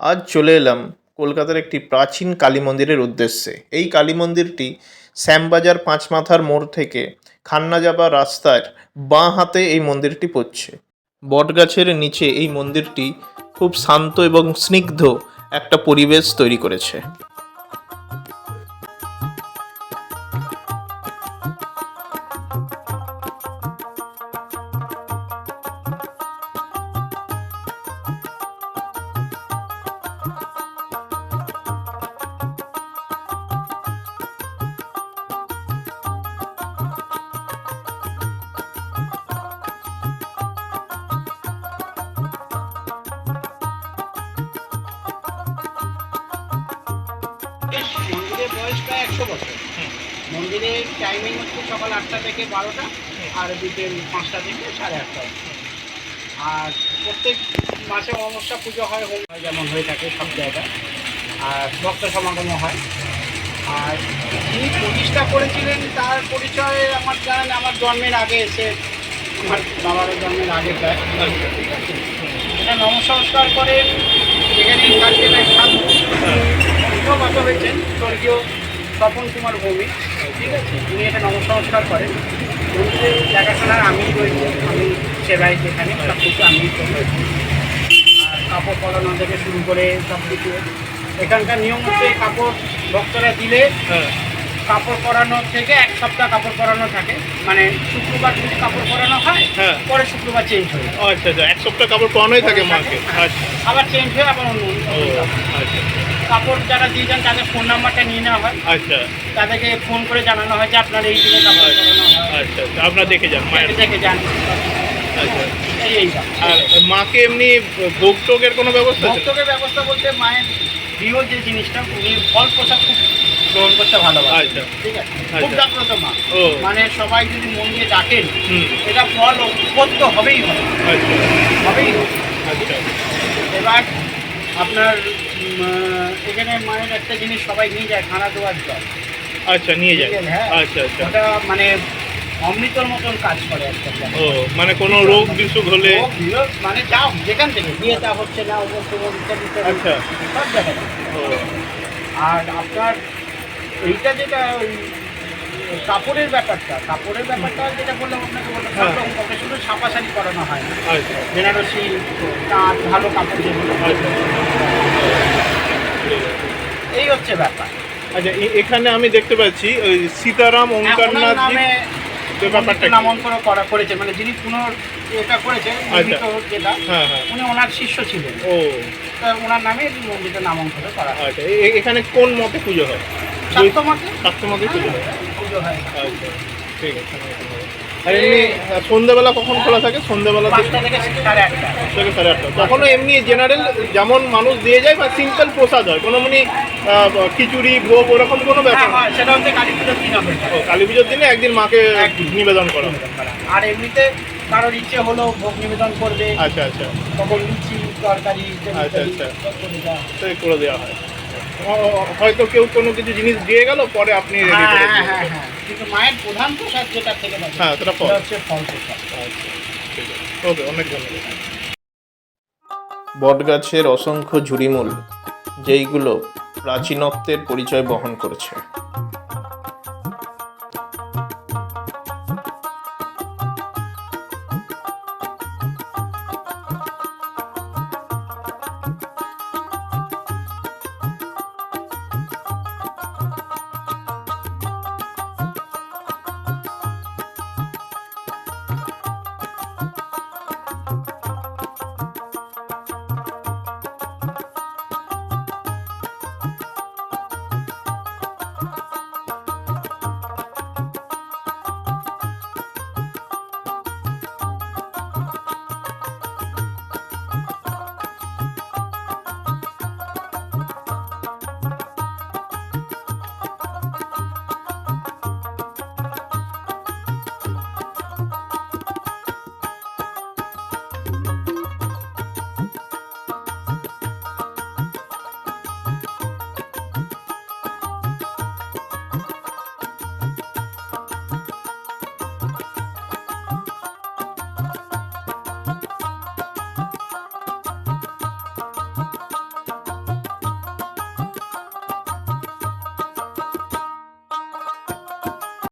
আজ চলে এলাম কলকাতার একটি প্রাচীন কালী মন্দিরের উদ্দেশ্যে। এই কালী মন্দিরটি শ্যামবাজার পাঁচমাথার মোড় থেকে খান্না যাবার রাস্তার বাঁ হাতে এই মন্দিরটি পড়ছে। বটগাছের নিচে এই মন্দিরটি খুব শান্ত এবং স্নিগ্ধ একটা পরিবেশ তৈরি করেছে। মন্দিরের বয়স প্রায় 100 বছর। মন্দিরের টাইমিং হচ্ছে সকাল 8টা থেকে 12টা আর বিকেল 5টা থেকে 8:30। আর প্রত্যেক মাসে অমাবস্যা পুজো হয়, যেমন হয়ে থাকে সব জায়গায়। আর ভক্ত সমাগমও হয়। আর যিনি প্রতিষ্ঠা করেছিলেন তার পরিচয় আমার জানেন, আমার জন্মের আগে এসে, আমার বাবারও জন্মের আগে প্রায়। ঠিক আছে, এটা নমস্কার করে এখানে থাকতেন এক সাধু, গত হয়েছেন স্বর্গীয় স্বপন কুমার ভৌমিক। ঠিক আছে, উনি এটা নমস্কার করেন। মন্দিরের দেখাশোনার আমি রয়েছি, আমি সেবাই যেখানে সব কিছু আমি করেছি। আর কাপড় পরানো থেকে শুরু করে সব কিছু এখানকার নিয়ম হচ্ছে, কাপড় ভক্তরা দিলে কাপড় পরানো থেকে 1 সপ্তাহ কাপড় পরানো থাকে। মানে শুক্রবার যদি কাপড় পরানো হয়, পরে শুক্রবার চেঞ্জ হয়ে যায়। আচ্ছা আচ্ছা, 1 সপ্তাহ কাপড় পরানোই থাকে মাকে। আচ্ছা, আবার চেঞ্জ হয়ে আবার অন্য আচ্ছা কাপড় যারা দিয়ে যান তাদের ফোন নাম্বারটা নিয়ে নেওয়া হয়। আচ্ছা তাদেরকে ফোন করে জানানো হয় যে আপনার এই দিনে কাপড় পরানো হয়। আচ্ছা আচ্ছা, আপনারা দেখে যান, মায়ের দেখে যান। আচ্ছা। এইটা আর মাকে এমনি ভোগ টোগের কোনো ব্যবস্থা আছে? ভক্তকের ব্যবস্থা বলতে মায়ের প্রিয় যে জিনিসটা, উনি ফল প্রসাদ খুব গ্রহণ করতে ভালোবাসেন। আচ্ছা, ঠিক আছে, খুব আচ্ছা। জাগ্রত মা। ও মানে সবাই যদি মন দিয়ে ডাকেন, হুম, এটা ফল উপত্য হবেই হবে, আচ্ছা হবেই হবে। আচ্ছা এবার আপনার এখানে মায়ের একটা জিনিস সবাই নিয়ে যায়, খানা দেওয়ার জল। আচ্ছা, নিয়ে যায়। হ্যাঁ, আচ্ছা আচ্ছা। ওটা মানে অমৃতর মতন কাজ করে একটা। ও মানে কোনো রোগ বিসুখ হলে? মানে যাও যেখান থেকে বিয়ে তা হচ্ছে না, ইত্যাদি আচ্ছা, সব জায়গায়। ও আর আপনার এইটা যেটা ওই কাপড়ের ব্যাপারটা যেটা বললাম আপনাকে, বললাম সব রকম কাপড়, শুধু ছাপা শাড়ি করানো হয় না। আচ্ছা বেনারসি তাঁত, ভালো কাপড় যেগুলো, আচ্ছা। এই হচ্ছে ব্যাপার। আচ্ছা, এখানে আমি দেখতে পাচ্ছি ওই সীতারাম ওঙ্কারনাথ ব্যাপারটা নামাঙ্কন করেছে, মানে যিনি এটা করেছেন যেটা, হ্যাঁ হ্যাঁ, উনি ওনার শিষ্য ছিলেন। ও ওনার নামে মন্দিরটা নামাঙ্কন করা হয়। আচ্ছা, এখানে কোন মতে পুজো হয়? শাক্তমতে পুজো হয়। পুজো হয়। আচ্ছা, ঠিক আছে। আর এমনি সন্ধ্যাবেলা কখন খোলা থাকে? সন্ধ্যাবেলা 5টা থেকে 8:30। থেকে 8:30। তখনও এমনি জেনারেল যেমন মানুষ দিয়ে যায়, বা সিম্পল প্রসাদ হয়, কোনো মানে খিচুড়ি ভোগ ওরকম কোনো ব্যাপার? হ্যাঁ, সেটা হচ্ছে কালী পুজোর দিন হবে। ও, কালী পুজোর দিনে একদিন মাকে নিবেদন করা হয়। আর এমনিতে কারোর ইচ্ছে হলো ভোগ নিবেদন করবে, আচ্ছা আচ্ছা, তখন লুচি তরকারি আচ্ছা আচ্ছা, তাই করে দেওয়া হয়। হয়তো কেউ কোনো কিছু জিনিস দিয়ে গেল, পরে আপনি রেডি করে দিন। হ্যাঁ, কিন্তু মায়ের প্রধান প্রসাদ যেটা থেকে থাকে, হ্যাঁ, সেটা ফল। হচ্ছে ফল প্রসাদ। আচ্ছা, ঠিক আছে, ওকে, অনেক ধন্যবাদ। বটগাছের অসংখ্য ঝুড়িমূল, যেইগুলো প্রাচীনত্বের পরিচয় বহন করেছে।